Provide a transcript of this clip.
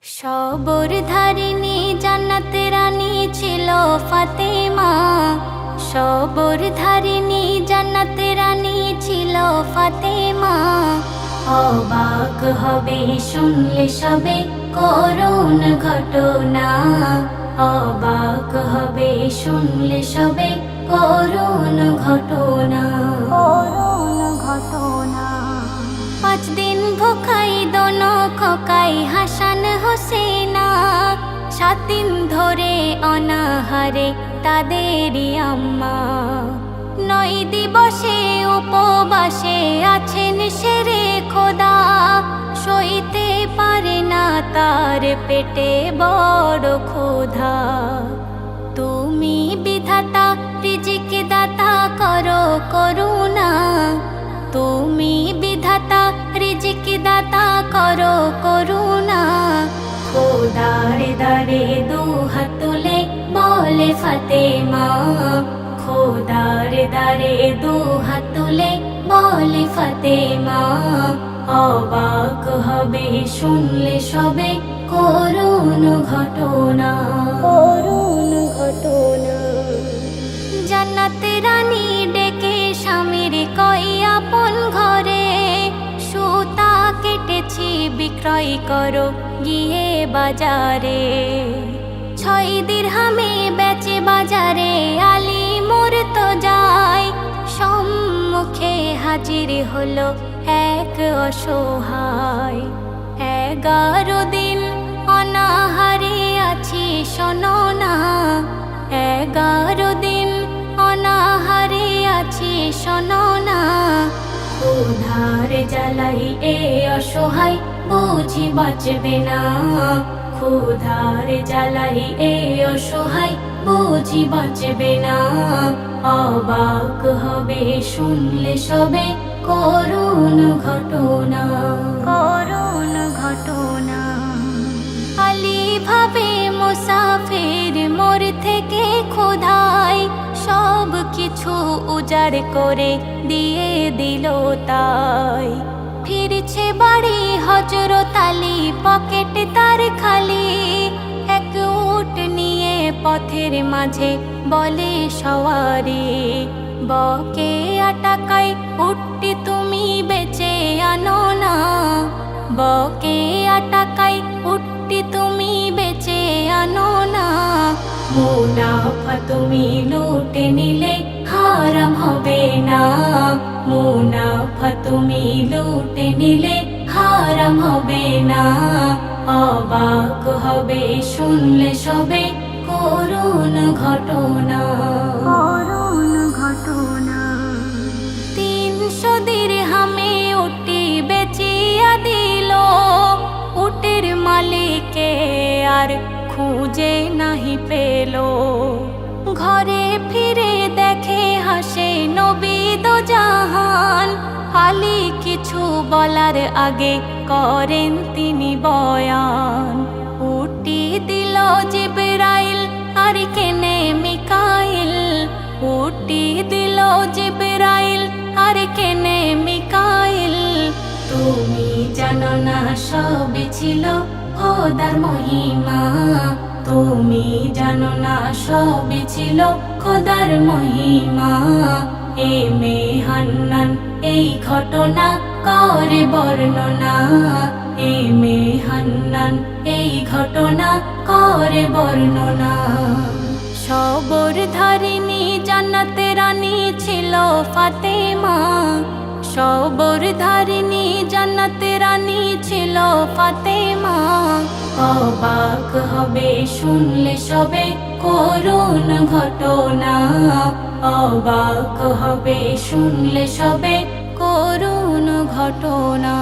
সবর ধারিণী জান্নাতে রানী ছিল ফাতেমা। সবর ধারিণী জান্নাতে রানী ছিল ফাতেমা। অবাক হবে শুনলে সবে করুণ ঘটনা। অবাক হবে শুনলে সবে করুণ ঘটনা। করুণ ঘটনা। 5 দিন ভুখাই দোনো খোকাই হাসান হোসেনা। 7 দিন ধরে অনাহারে তাদেরই আম্মা। 9 দিবসে উপবাসে আছেন শেরে খোদা। সইতে পারে না তার পেটে বড় ক্ষুধা। তুমি বিধাতা রিজিক দাতা করো করুণা। তুমি বিধাতা রিজিক দাতা করো করুণা। খোদার দারে দুহাত তুলে বলে ফাতেমা। খোদার দারে দুহাত তুলে বলে ফাতেমা। অবাক হবে শুনলে সবে করুণ ঘটনা। করুণ ঘটনা। জান্নাতে রানী ডেকে স্বামীর কই আপন ঘরে। সুতা কেটেছি বিক্রয় করো গিয়ে বাজারে। 6 দিরহামে বেচে বাজারে আলী মরতো যায়। সম্মুখে হাজির হলো এক অসহায়। 11 দিন অনাহারে আছি শোনো না। 11 দিন অনাহারে আছি শোনো না। ক্ষুধার জ্বালাই এ অসহায় বুঝি বাঁচবে না। ক্ষুধার জ্বালাই এ অসহায় বুঝি বাঁচবে না। অবাক হবে শুনলে সবে করুণ ঘটনা। করুণ ঘটনা। আলী ভাবে মুসাফির মোর থেকে ক্ষুধায় সব কিছু উজাড় করে দিয়ে দিল তাই। ফিরছে বাড়ি হযরত আলী পকেট তার খালি। এক উট নিয়ে পথের মাঝে বলে সওয়ারি। বকে টাকায় উটটি তুমি বেচে আনো না। বকে টাকায় উটটি তুমি বেচে আনো না। মুনাফা তুমি লুটে নিলে হারাম হবে না। মুনাফা তুমি লুটে নিলে হারাম হবে না। অবাক হবে শুনলে সবে করুণ ঘটনা। করুণ ঘটনা। 300 দিরহামে উটটি বেচিয়া দিল। উটের মালিকে আর খুঁজে নাহি পেল। ঘরে ফিরে দেখে হাসে নবী দো জাহান। আলী কিছু বলার আগে করেন তিনি বয়ান। উটটি দিল জিবরাইল আর কেনে মিকাইল। উটটি দিল জিবরাইল আর কেনে মিকাইল। তুমি জানো না সবই ছিল খোদার মহিমা। তুমি জানো না সবই ছিল খোদার মহিমা। এ মেয়ে হান্নান এই ঘটনা করে বর্ণনা। এ মেয়ে হান্নান এই ঘটনা করে বর্ণনা। সবর ধারিণী জান্নাতে রানী ছিল ফাতেমা। সবর ধারিণী জান্নাতে রানী ছিল ফাতেমা। অবাক হবে শুনলে সবে করুণ ঘটনা। অবাক হবে শুনলে সবে করুণ ঘটনা।